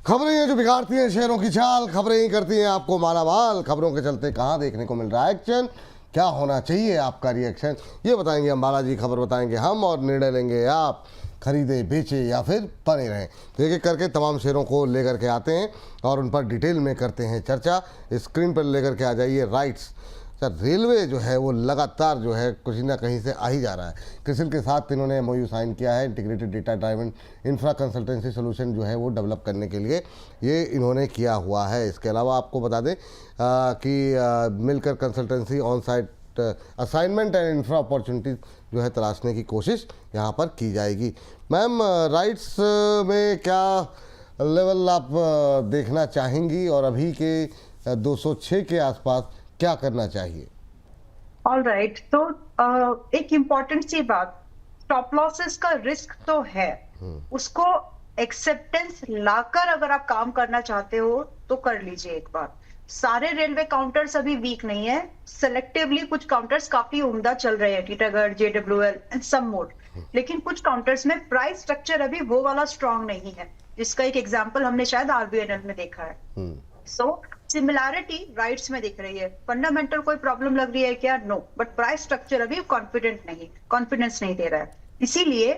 खबरें हैं जो बिगाड़ती हैं शहरों की चाल, खबरें ही करती हैं आपको मालामाल। खबरों के चलते कहाँ देखने को मिल रहा है एक्शन, क्या होना चाहिए आपका रिएक्शन, ये बताएंगे हम बालाजी। खबर बताएंगे हम और निर्णय लेंगे आप, खरीदे बेचे या फिर बने रहें। तो एक एक करके तमाम शेयरों को लेकर के आते हैं और उन पर डिटेल में करते हैं चर्चा। स्क्रीन पर लेकर के आ जाइए राइट्स। सर, रेलवे जो है वो लगातार जो है कुछ ना कहीं से आ ही जा रहा है। क्रिसिल के साथ इन्होंने एमओयू साइन किया है, integrated data driven infra consultancy solution जो है वो डेवलप करने के लिए ये इन्होंने किया हुआ है। इसके अलावा आपको बता दें कि मिलकर consultancy on site assignment and infra opportunities जो है तलाशने की कोशिश यहाँ पर की जाएगी। मैम, राइट्स में क्या लेवल आप देखना चाहेंगी और अभी के 206 के आसपास क्या करना चाहिए? ऑल राइट, तो एक इम्पॉर्टेंट सी बात, स्टॉप लॉसेस का रिस्क तो है, उसको एक्सेप्टेंस लाकर अगर आप काम करना चाहते हो तो कर लीजिए एक बार। सारे रेलवे काउंटर्स अभी वीक नहीं है, सेलेक्टिवली कुछ काउंटर्स काफी उम्दा चल रहे हैं, टीटागढ़, जेडब्ल्यूएल एंड सम मोड। लेकिन कुछ काउंटर्स में प्राइस स्ट्रक्चर अभी वो वाला स्ट्रांग नहीं है, जिसका एक एग्जांपल हमने शायद आरबीएनएल में देखा है। सो सिमिलैरिटी राइट्स में दिख रही है। फंडामेंटल कोई प्रॉब्लम लग रही है क्या? नो, बट प्राइस स्ट्रक्चर अभी कॉन्फिडेंस नहीं दे रहा है। इसीलिए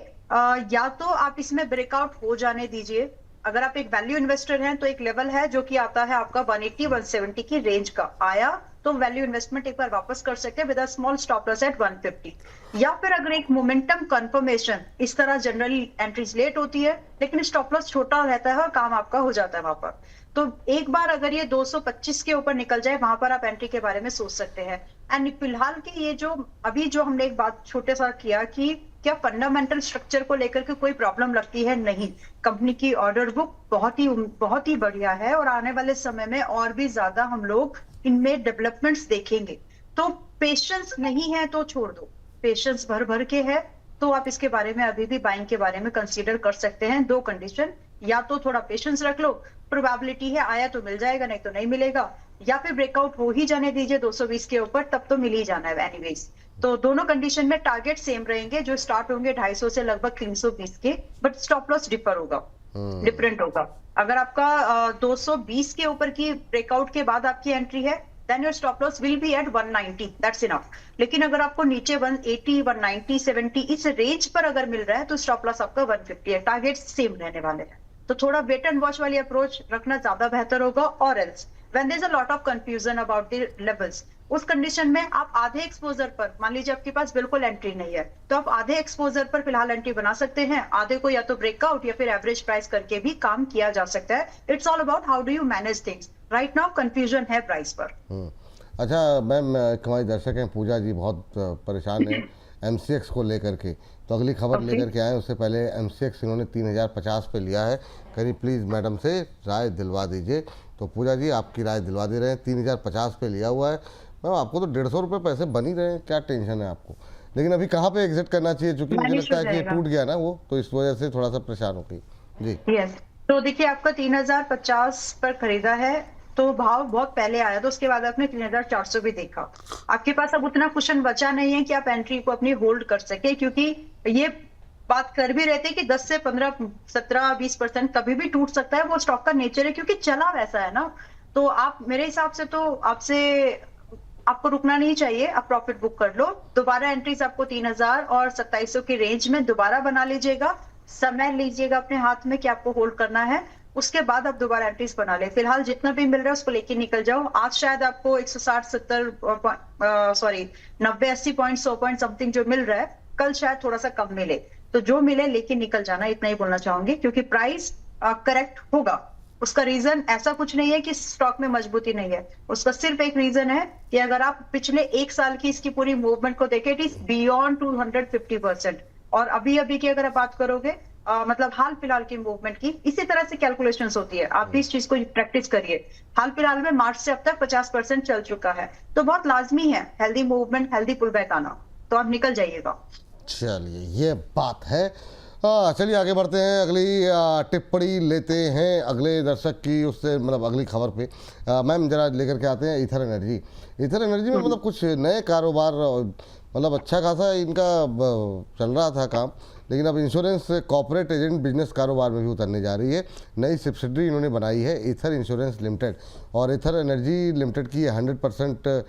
या तो आप इसमें ब्रेकआउट हो जाने दीजिए। अगर आप एक वैल्यू इन्वेस्टर हैं तो एक लेवल है जो कि आता है आपका 180-170 की रेंज का, आया तो वैल्यू इन्वेस्टमेंट एक बार वापस कर सकते हैं with a small stop loss at 150। या फिर अगर एक मोमेंटम कंफर्मेशन, इस तरह जनरली एंट्रीज लेट होती है लेकिन स्टॉप लॉस छोटा रहता है और काम आपका हो जाता है वहां पर। तो एक बार अगर ये 225 के ऊपर निकल जाए, वहां पर आप एंट्री के बारे में सोच सकते हैं। एंड फिलहाल के ये जो अभी जो हमने एक बात छोटे सा किया कि क्या फंडामेंटल स्ट्रक्चर को लेकर के कोई प्रॉब्लम लगती है? नहीं, कंपनी की ऑर्डर बुक बहुत ही बढ़िया है और आने वाले समय में और भी ज्यादा हम लोग इनमें डेवलपमेंट्स देखेंगे। तो पेशेंस नहीं है तो छोड़ दो, पेशेंस भर भर के है तो आप इसके बारे में अभी भी बाइंग के बारे में कंसीडर कर सकते हैं। दो कंडीशन, या तो थोड़ा पेशेंस रख लो, प्रोबेबिलिटी है आया तो मिल जाएगा, नहीं तो नहीं मिलेगा, या फिर ब्रेकआउट हो ही जाने दीजिए 220 के ऊपर, तब तो मिल ही जाना है एनीवेज। तो दोनों कंडीशन में टारगेट सेम रहेंगे, जो स्टार्ट होंगे 250 से लगभग 320 के, बट स्टॉप लॉस डिफरेंट होगा। अगर आपका 220 के ऊपर की ब्रेकआउट के बाद आपकी एंट्री है, then your stop loss will be at 190, that's enough। लेकिन अगर आपको नीचे 180, 190, 70 इस रेंज पर अगर मिल रहा है तो स्टॉप लॉस आपका 150 है, टारगेट सेम रहने वाले हैं। तो थोड़ा वेट एंड वॉच वाली अप्रोच रखना ज्यादा बेहतर होगा। और else when there is a lot of confusion about the levels, उस कंडीशन में आप आधे एक्सपोजर पर, मान लीजिए आपके पास बिल्कुल एंट्री नहीं है, तो आप आधे एक्सपोजर पर फिलहाल एंट्री बना सकते हैं। आधे को या तो ब्रेकआउट या फिर एवरेज प्राइस करके भी काम किया जा सकता है। It's all about how do you manage things. Right now confusion है प्राइस पर। अच्छा मैम, हमारी दर्शक हैं पूजा जी, बहुत परेशान है एमसीएक्स को लेकर के, तो अगली खबर लेकर के आए। उससे पहले एमसीएक्स इन्होंने 3050 पे लिया है, करीब प्लीज़ मैडम से राय दिलवा दीजिए। तो पूजा जी आपकी राय दिलवा दे रहे हैं, 3050 पे लिया हुआ है। मैम आपको तो 150 रुपये पैसे बन ही रहे हैं, क्या टेंशन है आपको? लेकिन अभी कहाँ पे एग्जिट करना चाहिए, क्योंकि मुझे लगता है कि टूट गया ना वो, तो इस वजह से थोड़ा सा परेशान हो गई जी। यस, तो देखिए आपका 3050 पर खरीदा है तो भाव बहुत पहले आया, तो उसके बाद आपने 3400 भी देखा। आपके पास अब उतना कुशन बचा नहीं है कि आप एंट्री को अपनी होल्ड कर सके, क्योंकि ये बात कर भी रहते हैं कि 10 से 15, 17, 20% कभी भी टूट सकता है, वो स्टॉक का नेचर है, क्योंकि चला वैसा है ना। तो आप मेरे हिसाब से तो आपको रुकना नहीं चाहिए, आप प्रॉफिट बुक कर लो। दोबारा एंट्रीज आपको 3000 और 2700 की रेंज में दोबारा बना लीजिएगा। समय लीजिएगा अपने हाथ में कि आपको होल्ड करना है, उसके बाद आप दोबारा एंट्रीज बना ले। फिलहाल जितना भी मिल रहा है उसको लेके निकल जाओ। आज शायद आपको 160, 70 90, 80 पॉइंट, 100 पॉइंट समथिंग जो मिल रहा है, कल शायद थोड़ा सा कम मिले, तो जो मिले लेके निकल जाना, इतना ही बोलना चाहूंगी। क्योंकि प्राइस करेक्ट होगा, उसका रीजन ऐसा कुछ नहीं है कि स्टॉक में मजबूती नहीं है, उसका सिर्फ एक रीजन है कि अगर आप पिछले एक साल की इसकी पूरी मूवमेंट को देखें, इट इज बियॉन्ड 250%। और अभी की अगर आप बात करोगे मतलब हाल फिलहाल की मूवमेंट की, इसी तरह से कैलकुलेशंस होती है। आप भी इस चीज को प्रैक्टिस करिए। हाल फिलहाल में मार्च से अब तक 50% चल चुका है, तो बहुत लाजमी है healthy movement, healthy pull back आना, तो आप निकल जाइएगा। चलिए ये बात है। चलिए आगे बढ़ते हैं, अगली टिप्पणी लेते हैं अगले दर्शक की, उससे मतलब अगली खबर पे। मैम जरा लेकर के आते हैं ईथर एनर्जी में मतलब कुछ नए कारोबार, मतलब अच्छा खासा इनका चल रहा था काम, लेकिन अब इंश्योरेंस कॉर्पोरेट एजेंट बिजनेस कारोबार में भी उतरने जा रही है। नई सब्सिडरी इन्होंने बनाई है ईथर इंश्योरेंस लिमिटेड, और ईथर एनर्जी लिमिटेड की 100%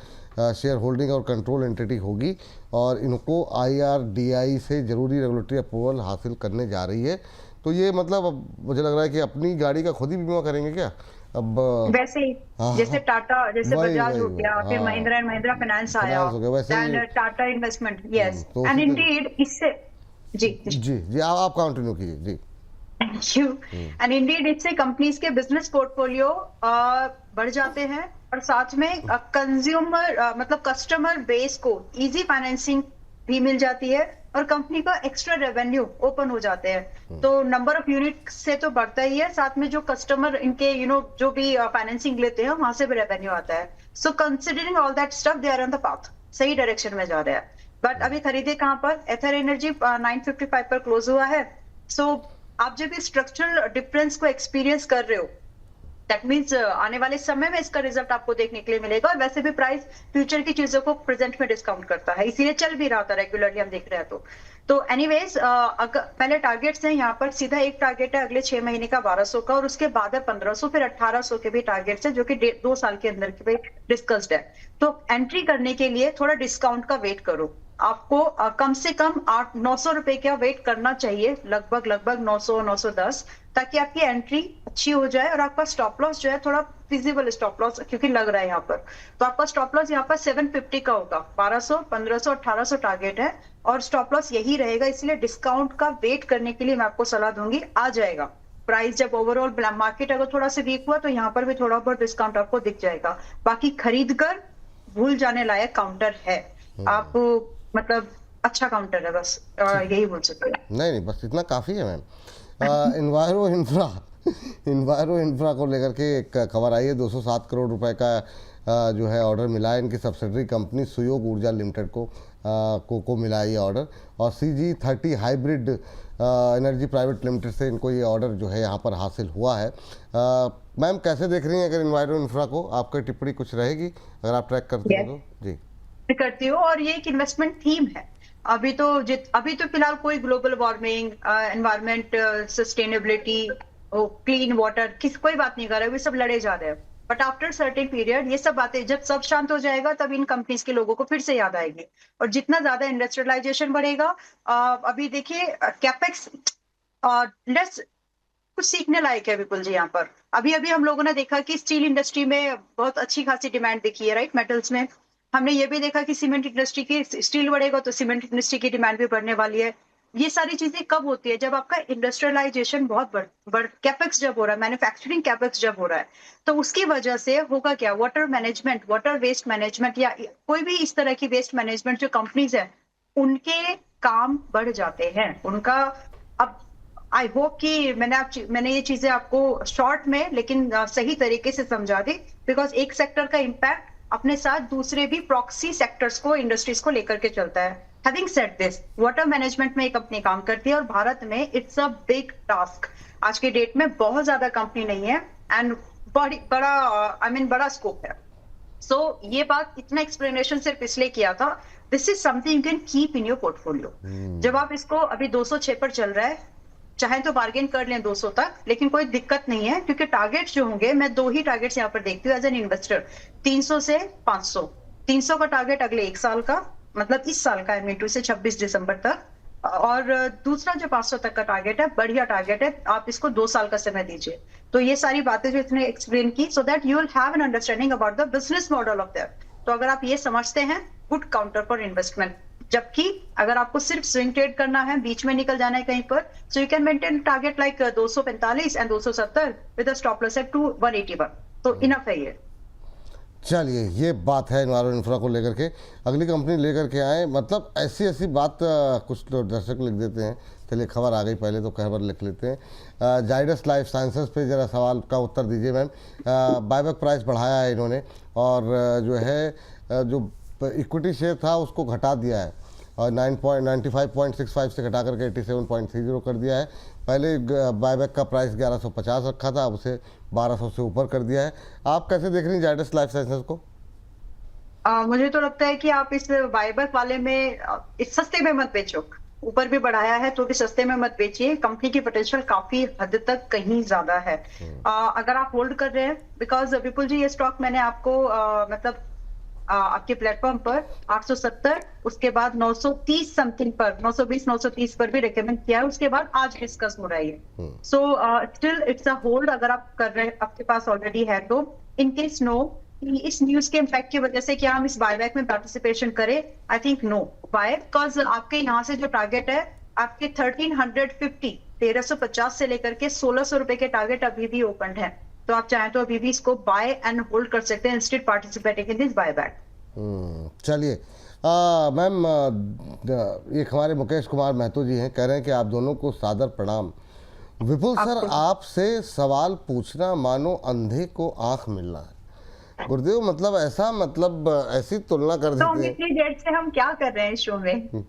शेयर होल्डिंग और कंट्रोल एंटिटी होगी, और इनको IRDAI से ज़रूरी रेगुलेटरी अप्रूवल हासिल करने जा रही है। तो ये मतलब अब मुझे लग रहा है कि अपनी गाड़ी का खुद ही बीमा करेंगे क्या अब? वैसे ही हाँ, जैसे टाटा, जैसे वही बजाज वही हो वही, गया, फिर हाँ, महिंद्रा एंड महिंद्रा फाइनेंस आया, फाइनेंस हो गया, वैसे ही। एंड टाटा इन्वेस्टमेंट, यस, तो एंड उसी इंडीड इससे जी जी जी, आप कंटिन्यू कीजिए जी। Thank you. एंड इंडीड इससे कंपनीज के बिजनेस पोर्टफोलियो बढ़ जाते हैं, और साथ में कंज्यूमर मतलब कस्टमर बेस को इजी फाइनेंसिंग भी मिल जाती है, और कंपनी का एक्स्ट्रा रेवेन्यू ओपन हो जाते हैं। तो नंबर ऑफ यूनिट से तो बढ़ता ही है, साथ में जो कस्टमर इनके जो भी फाइनेंसिंग लेते हैं वहां से भी रेवेन्यू आता है। So considering all that stuff, they are on the path, सही डायरेक्शन में जा रहे हैं। बट अभी खरीदे कहां पर? एथर एनर्जी 955 पर क्लोज हुआ है। सो आप जब इस स्ट्रक्चरल डिफरेंस को एक्सपीरियंस कर रहे हो, दैट मीन्स आने वाले समय में इसका रिजल्ट आपको देखने के लिए मिलेगा। और वैसे भी प्राइस फ्यूचर की चीजों को प्रेजेंट में डिस्काउंट करता है, इसीलिए चल भी रहा था रेगुलरली, हम देख रहे हैं। तो एनीवेज पहले टारगेट्स हैं यहाँ पर, सीधा एक टारगेट है अगले 6 महीने का 1200 का, और उसके बाद है 1500, फिर 1800 के भी टारगेट्स है, जो कि 2 साल के अंदर के डिस्कस्ड है। तो एंट्री करने के लिए थोड़ा डिस्काउंट का वेट करो। आपको कम से कम 800-900 रुपए का वेट करना चाहिए, लगभग 900-910, ताकि आपकी एंट्री अच्छी हो जाए और आपका स्टॉप लॉस जो है थोड़ा फिजिबल स्टॉप लॉस, क्योंकि लग रहा है यहाँ पर। तो आपका स्टॉप लॉस यहाँ पर 750 का होगा। 1200, 1500, 1800 टारगेट है, और स्टॉप लॉस यही रहेगा। इसलिए डिस्काउंट का वेट करने के लिए मैं आपको सलाह दूंगी, आ जाएगा प्राइस। जब ओवरऑल मार्केट अगर थोड़ा सा वीक हुआ तो यहाँ पर भी थोड़ा बहुत डिस्काउंट आपको दिख जाएगा। बाकी खरीद कर भूल जाने लायक काउंटर है, आप मतलब अच्छा काउंटर है, बस यही बोल सकते हैं। नहीं, बस इतना काफ़ी है मैम। इन्वायरो इंफ्रा को लेकर के एक खबर आई है। 207 करोड़ रुपए का जो है ऑर्डर मिला है इनकी सब्सिडरी कंपनी सुयोग ऊर्जा लिमिटेड को मिला है ये ऑर्डर, और CG30 hybrid energy private limited से इनको ये ऑर्डर जो है यहाँ पर हासिल हुआ है। मैम कैसे देख रही हैं अगर इन्वायरो इंफ्रा को? आपकी टिप्पणी कुछ रहेगी अगर आप ट्रैक करते हैं तो? जी करती हूँ, और ये एक इन्वेस्टमेंट थीम है। अभी तो फिलहाल कोई global warming, environment, sustainability, clean water कोई बात नहीं कर रहा है, वे सब लड़े जा रहे हैं। बट आफ्टर सर्टेन पीरियड ये सब बातें जब सब शांत हो जाएगा, तब इन कंपनीज के लोगों को फिर से याद आएगी। और जितना ज्यादा इंडस्ट्रियलाइजेशन बढ़ेगा, अभी देखिए कैपेक्स लेस कुछ सीखने लायक है विपुल जी। यहाँ पर अभी हम लोगों ने देखा कि स्टील इंडस्ट्री में बहुत अच्छी खासी डिमांड दिखी है, राइट, मेटल्स में। हमने ये भी देखा कि सीमेंट इंडस्ट्री की, स्टील बढ़ेगा तो सीमेंट इंडस्ट्री की डिमांड भी बढ़ने वाली है। ये सारी चीजें कब होती है? जब आपका इंडस्ट्रियलाइजेशन बहुत कैपेक्स जब हो रहा है, मैन्युफैक्चरिंग कैपेक्स जब हो रहा है, तो उसकी वजह से होगा क्या? Water management, water waste management, या कोई भी इस तरह की वेस्ट मैनेजमेंट जो कंपनीज है, उनके काम बढ़ जाते हैं। उनका अब आई होप कि मैंने ये चीजें आपको शॉर्ट में लेकिन सही तरीके से समझा दी, बिकॉज एक सेक्टर का इम्पैक्ट अपने साथ दूसरे भी प्रॉक्सी सेक्टर्स को, इंडस्ट्रीज को लेकर के चलता है। Having said this, water management में एक कंपनी काम करती है, और भारत में इट्स अ बिग टास्क। आज के डेट में बहुत ज्यादा कंपनी नहीं है, एंड बड़ा स्कोप है। सो ये बात इतना एक्सप्लेनेशन सिर्फ इसलिए किया था, this is something you can keep in your portfolio. जब आप इसको, अभी 206 पर चल रहा है, चाहे तो बार्गेन कर लें 200 तक, लेकिन कोई दिक्कत नहीं है, क्योंकि टारगेट्स जो होंगे, मैं 2 ही टारगेट्स यहाँ पर देखती हूँ एज एन इन्वेस्टर, 300 से 500। 300 का टारगेट अगले 1 साल का, मतलब इस साल का, I mean से 26 दिसंबर तक, और दूसरा जो 500 तक का टारगेट है, बढ़िया टारगेट है, आप इसको 2 साल का समय दीजिए। तो ये सारी बातें जो इसने एक्सप्लेन की, so that you will have an understanding about the business model of that. तो अगर आप ये समझते हैं, गुड काउंटर फॉर इन्वेस्टमेंट। जबकि अगर आपको सिर्फ स्विंग ट्रेड करना है, बीच में निकल जाना है कहीं पर, so you can maintain target like 245 and 270 with a stop loss at 181। तो इनफ है ये। चलिए, ये बात है इन्वायरो इंफ्रा को लेकर के। अगली कंपनी लेकर के आए, मतलब ऐसी बात कुछ तो दर्शक लिख देते हैं। चलिए, खबर आ गई, पहले तो खबर लिख लेते हैं। जाइडस लाइफ साइंसेस पे ज़रा सवाल का उत्तर दीजिए मैम। बायबैक प्राइस बढ़ाया है इन्होंने, और जो है जो इक्विटी शेयर था उसको घटा दिया है, और 95.65 से घटा करके 87.30 कर दिया है। पहले बायबैक का प्राइस 1150 रखा था, अब उसे 1200 से ऊपर कर दिया है। आप कैसे देख रही हैं जाइडस लाइफ साइंसेस को? मुझे तो लगता है कि आप इस बायबैक वाले में इस सस्ते में मत बेचो। ऊपर भी बढ़ाया है तो भी सस्ते में मत बेचिए, कंपनी की पोटेंशियल काफी हद तक कहीं ज्यादा है। अगर आप होल्ड कर रहे हैं, बिकॉज विपुल जी ये स्टॉक मैंने आपको मतलब आपके प्लेटफॉर्म पर 870, उसके बाद 930 समथिंग पर, 920 930 पर भी रेकमेंड किया है, उसके बाद आज डिस्कस हो रहा है। So still it's a hold, अगर आप कर रहे हैं, आपके पास ऑलरेडी है तो। इन केस नो, इस न्यूज के इम्पैक्ट की वजह से क्या हम इस बायबैक में पार्टिसिपेशन करें? I think no. Why? Because आपके यहाँ से जो टारगेट है आपके 1350, 1350 से लेकर के 1600 रुपए के टारगेट अभी भी ओपन है, तो आप चाहें तो अभी भी इसको बाय एंड होल्ड कर सकते हैं instead participating in this buyback. चलिए मैम, एक हमारे मुकेश कुमार महतो जी हैं, कह रहे हैं कि आप दोनों को सादर प्रणाम। विपुल सर, आपसे सवाल पूछना मानो अंधे को आंख मिलना है। गुरुदेव, मतलब ऐसा, मतलब ऐसी तुलना कर तो देते हैं, इतनी देर से हम क्या कर रहे हैं इस शो में?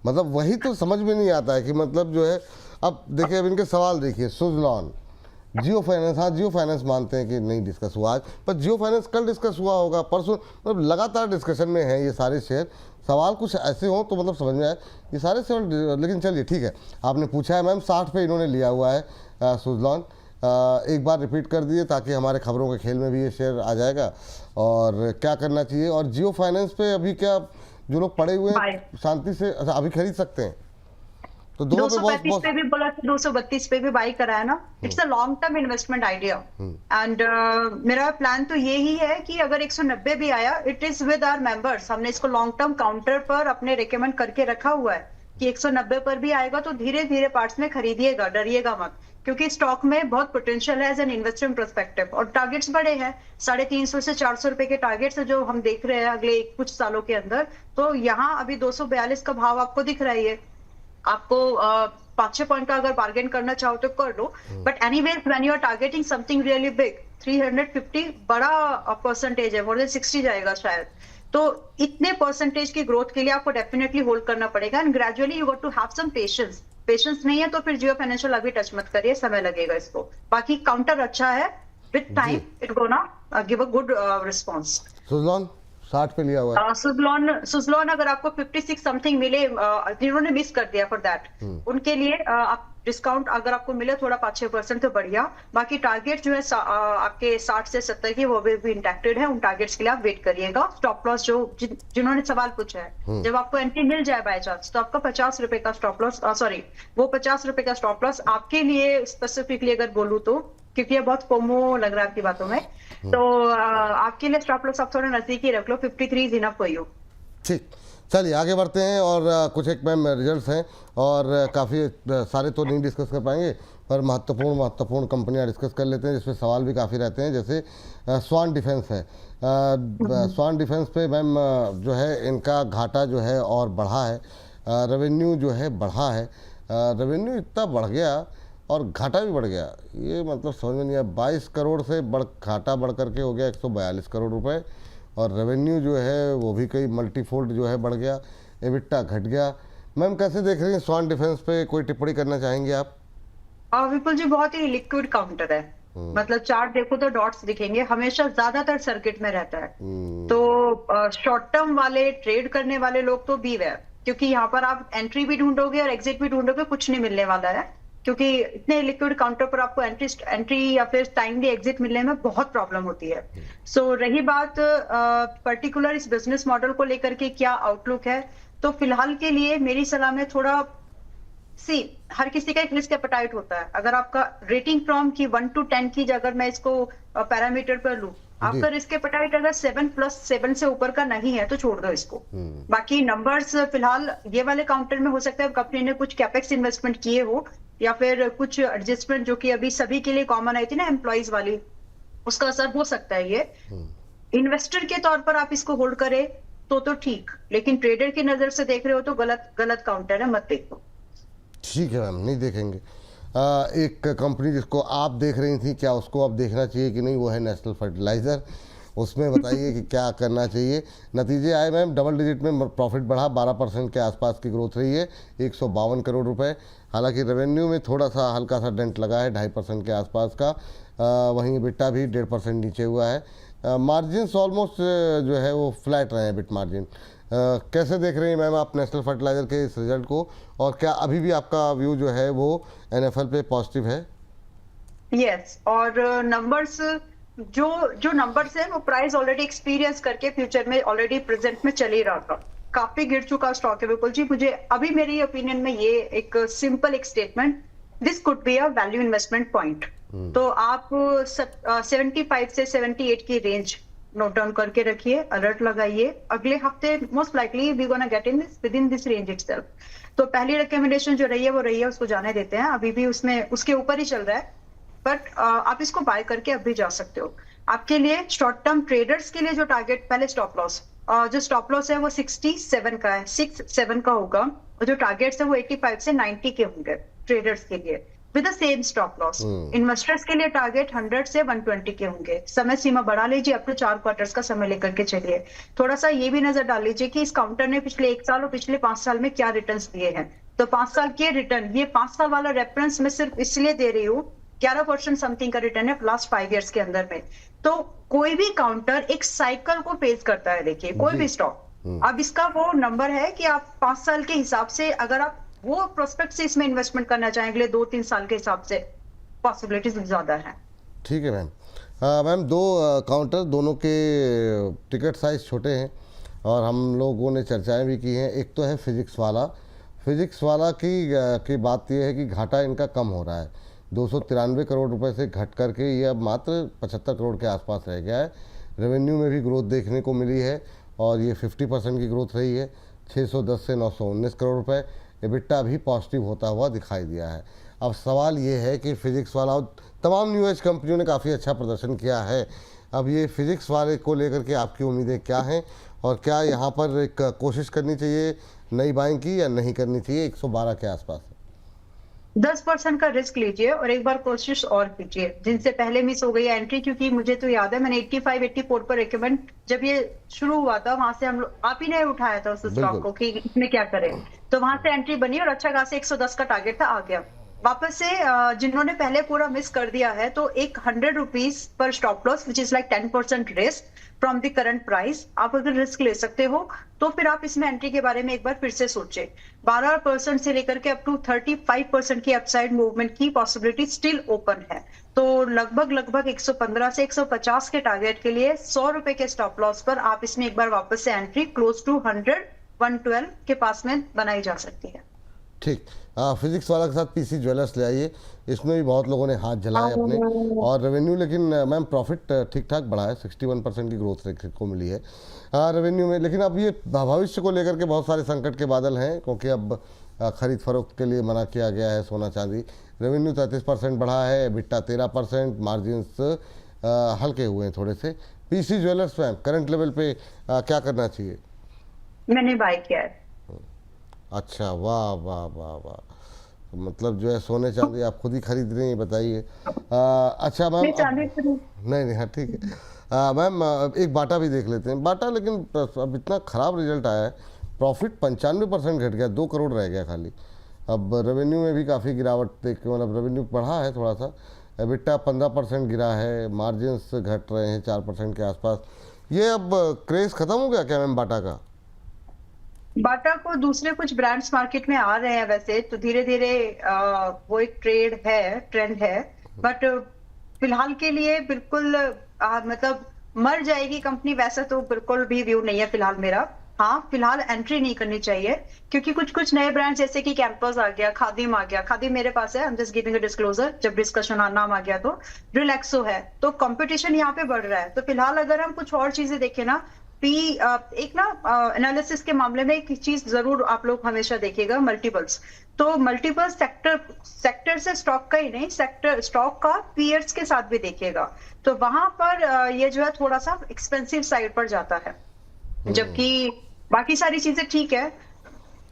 मतलब वही तो समझ में नहीं आता है कि मतलब जो है। अब देखिए, अब इनके सवाल देखिए। सुजलॉन, जियो फाइनेंस, हाँ जियो फाइनेंस मानते हैं कि नहीं डिस्कस हुआ आज, पर जियो फाइनेंस कल डिस्कस हुआ होगा, परसों, मतलब लगातार डिस्कशन में है ये सारे शेयर। सवाल कुछ ऐसे हों तो मतलब समझ में आए ये सारे शेयर। लेकिन चलिए ठीक है, आपने पूछा है मैम, 60 पे इन्होंने लिया हुआ है सुजलॉन। एक बार रिपीट कर दिए ताकि हमारे खबरों के खेल में भी ये शेयर आ जाएगा और क्या करना चाहिए। और जियो फाइनेंस पे अभी क्या जो लोग पड़े हुए हैं शांति से, अच्छा अभी खरीद सकते हैं? तो दोनों पे 235 पे भी बोला था, 232 पे भी बाई करा है ना। It's a long term investment idea, and मेरा प्लान तो ये ही है कि अगर 190 भी आया, it is with our members. हमने इसको लॉन्ग टर्म काउंटर पर अपने रिकमेंड करके रखा हुआ है कि 190 पर भी आएगा तो धीरे धीरे पार्ट्स में खरीदिएगा, डरिएगा मत, क्योंकि स्टॉक में बहुत पोटेंशियल है एज एन इन्वेस्टमेंट पर्सपेक्टिव। और टारगेट्स बड़े हैं, 350 से 400 रुपए के टारगेट्स है जो हम देख रहे हैं अगले कुछ सालों के अंदर। तो यहाँ अभी 242 का भाव आपको दिख रहा है, आपको 5-6 पॉइंट का अगर बार्गेन करना चाहो तो कर लो। But anyways when you are targeting something really big, 350 बड़ा परसेंटेज है, मोर देन 60 जाएगा शायद। तो इतने परसेंटेज की ग्रोथ के लिए आपको डेफिनेटली होल्ड करना पड़ेगा, and gradually you got to have some patience. Patience नहीं है तो फिर जियो फाइनेंशियल अभी टच मत करिए, समय लगेगा इसको। बाकी काउंटर अच्छा है, with time it gonna give a good response. Suzlon 60 पे लिया हुआ है। सुजलॉन अगर आपको 56 समथिंग मिले, जिन्होंने मिस कर दिया फॉर दैट, उनके लिए आप डिस्काउंट अगर आपको मिले थोड़ा 5-6% तो बढ़िया। बाकी टारगेट जो है आपके 60 से 70 की, वो भी इंटैक्टेड है। उन टारगेट्स के लिए आप वेट करिएगा। स्टॉप लॉस जो जिन्होंने सवाल पूछा है, जब आपको एंट्री मिल जाए बाय चांस, तो आपका 50 रुपए का स्टॉप लॉस, सॉरी वो 50 रुपए का स्टॉप लॉस आपके लिए स्पेसिफिकली अगर बोलूँ तो, क्योंकि ये बहुत फोमो लग रहा है आपकी बातों में, तो आपके लिए स्टॉप लॉस आप थोड़ा नजदीकी रख लो। 53 इज इनफ फॉर यू। ठीक, चलिए आगे बढ़ते हैं। और कुछ एक मैम रिजल्ट्स हैं और काफ़ी सारे तो नहीं डिस्कस कर पाएंगे, पर महत्वपूर्ण कंपनियां डिस्कस कर लेते हैं जिसमें सवाल भी काफ़ी रहते हैं। जैसे स्वान डिफेंस है। स्वान डिफेंस पे मैम जो है इनका घाटा जो है और बढ़ा है, रेवेन्यू जो है बढ़ा है। रेवेन्यू इतना बढ़ गया और घाटा भी बढ़ गया, ये मतलब समझ में नहीं आया। 22 करोड़ से घाटा बढ़ करके हो गया 142 करोड़ रुपए, और रेवेन्यू जो है वो भी कई मल्टीफोल्ड जो है बढ़ गया। एबिटा घट गया। मैम कैसे देख रही हैं स्वान डिफेंस पे, कोई टिप्पणी करना चाहेंगे आप? विपुल जी, बहुत ही लिक्विड काउंटर है, मतलब चार्ट देखो तो डॉट्स दिखेंगे, हमेशा ज्यादातर सर्किट में रहता है। तो शॉर्ट टर्म वाले, ट्रेड करने वाले लोग तो बीवेयर, क्योंकि यहाँ पर आप एंट्री भी ढूंढोगे और एग्जिट भी ढूंढोगे, कुछ नहीं मिलने वाला है, क्योंकि इतने लिक्विड काउंटर पर आपको एंट्री या फिर टाइमली एग्जिट मिलने में बहुत प्रॉब्लम होती है। सो रही बात पर्टिकुलर इस बिजनेस मॉडल को लेकर के क्या आउटलुक है, तो फिलहाल के लिए मेरी सलाह में थोड़ा हर किसी का एक रिस्क एपेटाइट होता है। अगर आपका रेटिंग फ्रॉम की 1 to 10 की, अगर मैं इसको पैरामीटर पर लूं, आपका रिस्क एपेटाइट अगर 7+7 से ऊपर का नहीं है तो छोड़ दो इसको। बाकी नंबर्स फिलहाल ये वाले काउंटर में हो सकता है कंपनी ने कुछ कैपेक्स इन्वेस्टमेंट किए हो, या फिर कुछ एडजस्टमेंट जो कि अभी सभी के लिए कॉमन आई थी ना, एम्प्लॉइज वाली, उसका असर हो सकता है। ये इन्वेस्टर के तौर पर आप इसको होल्ड करें तो ठीक, लेकिन ट्रेडर की नजर से देख रहे हो तो गलत काउंटर है, मत देखो। ठीक है मैम, नहीं देखेंगे। एक कंपनी जिसको आप देख रही थी, क्या उसको अब देखना चाहिए कि नहीं, वो है नेशनल फर्टिलाइज़र। उसमें बताइए कि क्या करना चाहिए। नतीजे आए मैम, डबल डिजिट में प्रॉफिट बढ़ा, 12% के आसपास की ग्रोथ रही है, 152 करोड़ रुपए। हालांकि रेवेन्यू में थोड़ा सा हल्का सा डेंट लगा है, 2.5% के आसपास का। वहीं बिट्टा भी 1.5% नीचे हुआ है। मार्जिन ऑलमोस्ट जो है वो फ्लैट रहे हैं, बिट मार्जिन। कैसे देख रही हैं मैम आप नेशनल फर्टिलाइजर के इस रिजल्ट को, और क्या अभी भी आपका व्यू जो है वो एनएफएल पे पॉजिटिव है? यस, और नंबर्स जो जो नंबर्स है वो प्राइस ऑलरेडी एक्सपीरियंस करके फ्यूचर में ऑलरेडी प्रेजेंट में चल ही रहा था, काफी गिर चुका स्टॉक है बिल्कुल जी। मुझे अभी मेरी ओपिनियन में ये एक सिंपल एक statement, this could be a value investment point. तो आप 75 से 78 की रेंज नोट डाउन करके रखिए, अलर्ट लगाइए। अगले हफ्ते most likely we gonna get in this within this range itself. तो पहली रिकमेंडेशन जो रही है वो रही है, उसको जाने देते हैं, अभी भी उसमें उसके ऊपर ही चल रहा है, बट आप इसको बाय करके अब भी जा सकते हो। आपके लिए शॉर्ट टर्म ट्रेडर्स के लिए जो टारगेट, पहले स्टॉप लॉस, जो स्टॉप लॉस है वो 67 का है, 67 का होगा, और जो टारगेट्स है वो 85 से 90 के होंगे ट्रेडर्स के लिए, with the same stop loss. Investors के लिए टारगेट 100 से 120 के होंगे। समय सीमा बढ़ा लीजिए, अप टू 4 क्वार्टर्स का समय लेकर के चलिए। थोड़ा सा ये भी नजर डाल लीजिए कि इस काउंटर ने पिछले 1 साल और पिछले 5 साल में क्या रिटर्न्स दिए हैं। तो 5 साल के रिटर्न, ये 5 साल वाला रेफरेंस मैं सिर्फ इसलिए दे रही हूँ, 11% समथिंग का रिटर्न है लास्ट 5 इयर्स के अंदर में। तो कोई भी काउंटर एक साइकिल को फेस करता है, देखिए कोई भी स्टॉक। अब इसका वो नंबर है कि आप 5 साल के हिसाब से अगर आप वो प्रोस्पेक्ट से इसमें इन्वेस्टमेंट करना चाहें अगले 2-3 साल के हिसाब से, पॉसिबिलिटीज ज्यादा है। ठीक है मैम। मैम दो काउंटर, दोनों के टिकट साइज छोटे हैं और हम लोगों ने चर्चाएं भी की हैं। एक तो है फिजिक्स वाला की बात यह है कि घाटा इनका कम हो रहा है, 293 करोड़ रुपए से घट करके ये अब मात्र 75 करोड़ के आसपास रह गया है। रेवेन्यू में भी ग्रोथ देखने को मिली है और ये 50% की ग्रोथ रही है, 610 से 919 करोड़ रुपए। एबिटा भी पॉजिटिव होता हुआ दिखाई दिया है। अब सवाल ये है कि फिजिक्स वाला, तमाम न्यू एज कंपनियों ने काफ़ी अच्छा प्रदर्शन किया है, अब ये फिजिक्स वाले को लेकर के आपकी उम्मीदें क्या हैं, और क्या यहाँ पर एक कोशिश करनी चाहिए नई बाइंग की या नहीं करनी चाहिए? 112 के आसपास 10% का रिस्क लीजिए और एक बार कोशिश और कीजिए, जिनसे पहले मिस हो गई एंट्री। क्योंकि मुझे तो याद है मैंने 85-84 पर रिकमेंड, जब ये शुरू हुआ था वहां से हम लोग, आप ही ने उठाया था उस स्टॉक को कि इसमें क्या करें, तो वहां से एंट्री बनी और अच्छा खासा 110 का टारगेट था, आ गया वापस से। जिन्होंने पहले पूरा मिस कर दिया है तो एक 100 rupees per stop loss, which is like 10% risk from the current price. आप अगर रिस्क ले सकते हो तो फिर आप इसमें एंट्री के बारे में एक बार फिर से सोचें। 12% से लेकर के अप टू 35% की अपसाइड मूवमेंट की पॉसिबिलिटी स्टिल ओपन है। तो लगभग 115 से 150 के टारगेट के लिए 100 रुपए के स्टॉप लॉस पर आप इसमें एक बार वापस से एंट्री क्लोज टू 100-112 के पास में बनाई जा सकती है। ठीक। फिजिक्स वाला के साथ पीसी ज्वेलर्स ले आइए, इसमें भी बहुत लोगों ने हाथ जलाए अपने, और रेवेन्यू लेकिन मैम प्रॉफिट ठीक ठाक बढ़ा है, 61% की ग्रोथ देखने को मिली है रेवेन्यू में। लेकिन अब ये भविष्य को लेकर के बहुत सारे संकट के बादल हैं, क्योंकि अब खरीद फरोख्त के लिए मना किया गया है सोना चांदी। रेवेन्यू 33% बढ़ा है, एबिटा 13%, मार्जिन्स हल्के हुए हैं थोड़े से। PC jewellers ma'am current level पे क्या करना चाहिए? मैंने बाय किया है। अच्छा, वाह वाह वाह वाह, तो मतलब जो है सोने चांदी आप खुद ही खरीद रही हैं, बताइए। अच्छा मैम, नहीं हाँ ठीक है मैम, एक बाटा भी देख लेते हैं। बाटा लेकिन अब इतना ख़राब रिजल्ट आया है, प्रॉफिट 95% घट गया, 2 करोड़ रह गया खाली। अब रेवेन्यू में भी काफ़ी गिरावट देख के, मतलब रेवेन्यू बढ़ा है थोड़ा सा, एबिटा 15% गिरा है, मार्जिन्स घट रहे हैं 4% के आसपास। ये अब क्रेज़ ख़त्म हो गया क्या मैम बाटा का? बाटा को दूसरे कुछ ब्रांड्स मार्केट में आ रहे हैं वैसे तो धीरे धीरे, वो एक ट्रेंड है, बट फिलहाल के लिए बिल्कुल मतलब मर जाएगी कंपनी वैसा तो बिल्कुल भी व्यू नहीं है फिलहाल मेरा। हाँ, फिलहाल एंट्री नहीं करनी चाहिए, क्योंकि कुछ नए ब्रांड जैसे कि कैंपस आ गया, खादिम आ गया, खादिम मेरे पास है, I am just giving a disclosure, जब डिस्कशन नाम आ गया तो रिलैक्सो है, तो कंपटीशन यहाँ पे बढ़ रहा है। तो फिलहाल अगर हम कुछ और चीजें देखें ना, एक ना एनालिसिस के मामले में एक चीज जरूर आप लोग हमेशा देखिएगा, मल्टीपल्स। तो मल्टीपल सेक्टर से स्टॉक का ही नहीं, स्टॉक का पीयर्स के साथ भी देखिएगा, तो वहां पर ये जो है थोड़ा सा एक्सपेंसिव साइड पर जाता है, जबकि बाकी सारी चीजें ठीक है।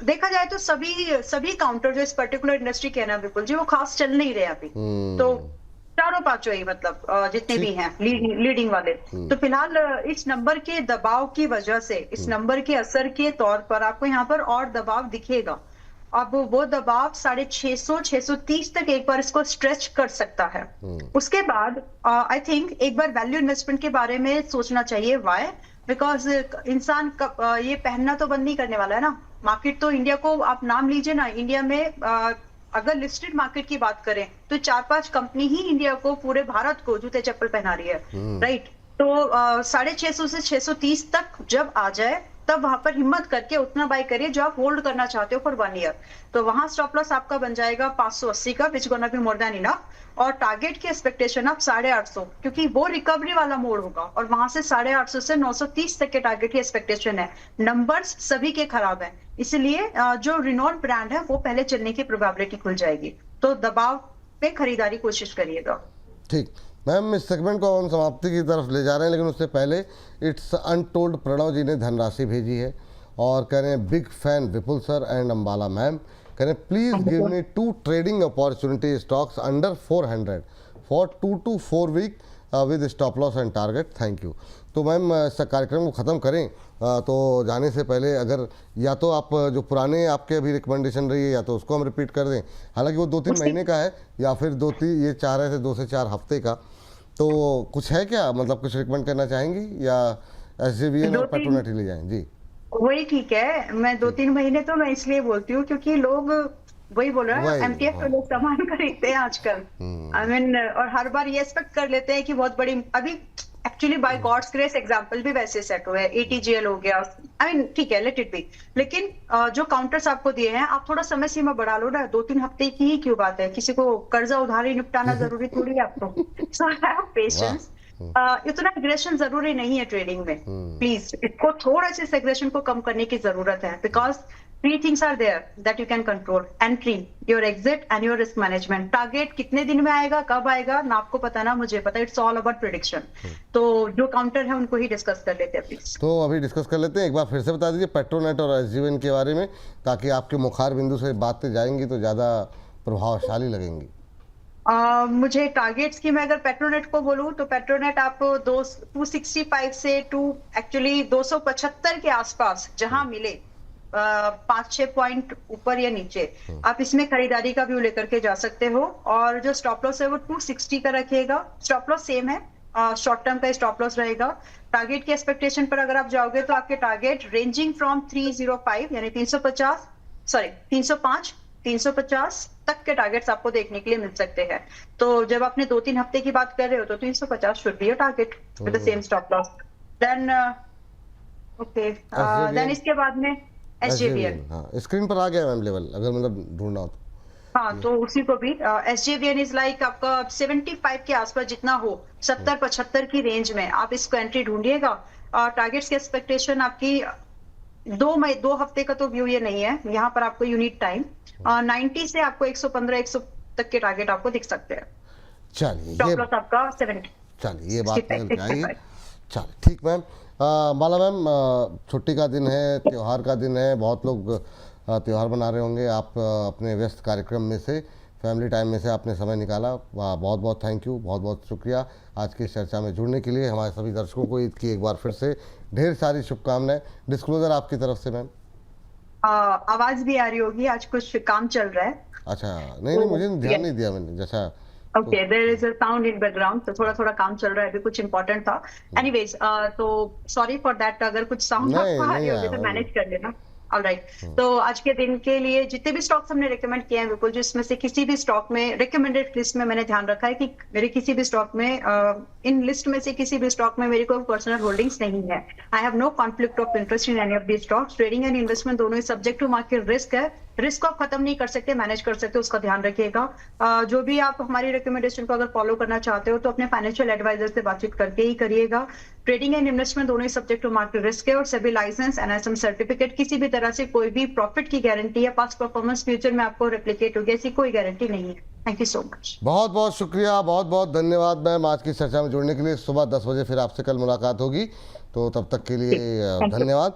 देखा जाए तो सभी काउंटर जो इस पर्टिकुलर इंडस्ट्री के है ना बिल्कुल जी, वो खास चल नहीं रहे अभी। तो चारों पांचों ही मतलब जितने भी हैं लीडिंग वाले, तो फिलहाल इस नंबर के दबाव की वजह से, इस नंबर के असर के तौर पर आपको यहाँ पर और दबाव दिखेगा। अब वो दबाव 650-630 तक एक बार इसको स्ट्रेच कर सकता है। उसके बाद आई थिंक एक बार वैल्यू इन्वेस्टमेंट के बारे में सोचना चाहिए। वाई? बिकॉज इंसान ये पहनना तो बंद नहीं करने वाला है ना। मार्केट तो इंडिया को आप नाम लीजिए ना, इंडिया में अगर लिस्टेड मार्केट की बात करें तो 4-5 कंपनी ही इंडिया को, पूरे भारत को जूते चप्पल पहना रही है, राइट। तो 650 से 630 तक जब आ जाए तब वहां पर हिम्मत करके उतना बाय करिए जो आप होल्ड करना चाहते हो फॉर 1 ईयर। तो वहां स्टॉप लॉस आपका बन जाएगा 580 का, which gonna be more than enough. और टारगेट की एक्सपेक्टेशन आप 850, क्योंकि वो रिकवरी वाला मोड होगा, और वहां से 850 से 930 तक के टारगेट की एक्सपेक्टेशन है। नंबर्स सभी के खराब हैं, इसलिए जो रिनॉल्ट ब्रांड है वो पहले चलने की प्रोबेबिलिटी खुल जाएगी। तो दबाव पे खरीदारी कोशिश करिएगा। ठीक मैम, इस सेगमेंट को हम समाप्ति की तरफ ले जा रहे हैं, लेकिन उससे पहले इट्स अनटोल्ड प्रणव जी ने धनराशि भेजी है और कह रहे हैं big fan Vipul sir and Ambala ma'am, कह रहे हैं please give me 2 trading opportunity stocks under 400 for 2 to 4 week with stop loss and target, thank you. तो मैम इस कार्यक्रम को ख़त्म करें तो जाने से पहले अगर या तो आप जो पुराने आपके अभी रिकमेंडेशन रही है या तो उसको हम रिपीट कर दें, हालांकि वो 2-3 महीने का है, या फिर 2-3 ये चाह रहे थे 2 से 4 हफ्ते का, तो कुछ है क्या, मतलब कुछ रिकमेंड करना चाहेंगी या SJVN और पेट्रोनेट ही ले जाएं? जी वही ठीक है। मैं 2-3 महीने तो मैं इसलिए बोलती हूँ क्योंकि लोग वही बोल रहे हैं, MTF पे लोग सामान खरीदते हैं आजकल। आई मीन और हर बार ये एक्सपेक्ट कर लेते हैं कि बहुत बड़ी, अभी actually by God's grace example भी वैसे सेट हुए हैं, ATGL हो गया, आई मीन ठीक है, लेट इट बी। लेकिन जो काउंटर्स आपको दिए हैं आप थोड़ा समय सीमा बढ़ा लो ना, 2-3 हफ्ते की ही क्यों बात है, किसी को कर्जा उधारी निपटाना जरूरी थोड़ी है आपको। सो हैव पेशेंस, इतना एग्रेशन जरूरी नहीं है ट्रेडिंग में, प्लीज इसको थोड़ा सा इस एग्रेशन को कम करने की जरूरत है। Because 3 things are there that you can control: entry, your exit and your risk management. Target कितने दिन में आएगा, कब आएगा ना आपको पता ना मुझे पता, इट्स ऑल अबाउट प्रेडिक्शन। तो जो काउंटर है उनको ही डिस्कस कर लेते हैं प्लीज। तो अभी डिस्कस कर लेते हैं, एक बार फिर से बता दीजिए पेट्रोनेट और SJVN के बारे में, ताकि आपके मुखार बिंदु से बातें जाएंगी तो ज़्यादा प्रभावशाली लगेंगी। मुझे टारगेट्स की, मैं अगर पेट्रोनेट को बोलूं तो पेट्रोनेट आप 265 से एक्चुअली 275 के आसपास जहां मिले 5-6 पॉइंट ऊपर या नीचे, आप इसमें खरीदारी का व्यू लेकर के जा सकते हो। और जो स्टॉप लॉस है वो 260 का रखिएगा। स्टॉप लॉस सेम है, शॉर्ट टर्म का स्टॉप लॉस रहेगा। टारगेट की एक्सपेक्टेशन पर अगर आप जाओगे तो आपके टारगेट रेंजिंग फ्रॉम 305 यानी 350 तक के टारगेट्स आपको देखने के लिए मिल सकते हैं। तो जब आपने 2-3 हफ्ते की बात कर रहे हो तो 350 should be your target with the same stop loss. Then okay, then इसके बाद में SJVN, हाँ स्क्रीन पर आ गया मैम लेवल, अगर मतलब ढूंढना हो तो। हाँ तो उसी को भी SJVN इज लाइक आपका 75 के आसपास जितना हो, 70-75 की रेंज में आप इसको एंट्री ढूंढिएगा। टारगेट्स की एक्सपेक्टेशन आपकी 2 हफ्ते का तो व्यू ये नहीं है, यहाँ पर आपको यूनिट टाइम 90 से आपको 115-100 तक के टारगेट आपको दिख सकते हैं। चलिए स्टॉप लॉस आपका 70। चलिए ये बात निकल के आई। चलिए ठीक मैम। माला मैम, छुट्टी का दिन है, त्यौहार का दिन है, बहुत लोग त्यौहार मना रहे होंगे, आप अपने व्यस्त कार्यक्रम में से, फैमिली टाइम में से आपने समय निकाला, बहुत बहुत थैंक यू, बहुत बहुत शुक्रिया आज की चर्चा में जुड़ने के लिए। हमारे सभी दर्शकों को ईद की एक बार फिर से ढेर सारी शुभकामनाएं। डिस्क्लोजर आपकी तरफ से मैम। आवाज भी आ रही होगी, आज कुछ काम चल रहा है। अच्छा नहीं मुझे ध्यान नहीं दिया मैंने, जैसा okay, there is a sound in background, तो थोड़ा काम चल रहा है, अभी कुछ इंपॉर्टेंट था। एनीवेज तो सॉरी फॉर दैट, अगर कुछ साउंड आपको आ रही होगी तो मैनेज कर लेना। ऑलराइट, तो आज के दिन के लिए जितने भी स्टॉक्स हमने रिकमेंड किए हैं बिल्कुल, जिसमें से किसी भी स्टॉक में रिकमेंडेड लिस्ट में मैंने ध्यान रखा है कि मेरे किसी भी स्टॉक में इन लिस्ट में से किसी भी स्टॉक में मेरी कोई पर्सनल होल्डिंग्स नहीं है। I have no conflict of interest in any of the stocks. Trading and investment दोनों ही सब्जेक्ट टू मार्केट रिस्क है, रिस्क को आप खत्म नहीं कर सकते, मैनेज कर सकते हो, उसका ध्यान रखिएगा। जो भी आप हमारी रिकमेंडेशन को अगर फॉलो करना चाहते हो तो अपने फाइनेंशियल एडवाइजर से बातचीत करके ही करिएगा। ट्रेडिंग एंड इन्वेस्टमेंट दोनों ही सब्जेक्ट टू मार्केट रिस्क है, और सभी लाइसेंस NISM सर्टिफिकेट, किसी भी तरह से कोई भी प्रॉफिट की गारंटी या पास्ट परफॉर्मेंस फ्यूचर में आपको रेप्लिकेट होगी ऐसी कोई गारंटी नहीं है। Thank you so much. बहुत बहुत शुक्रिया, बहुत बहुत धन्यवाद मैम आज की चर्चा में जुड़ने के लिए। सुबह 10 बजे फिर आपसे कल मुलाकात होगी, तो तब तक के लिए धन्यवाद।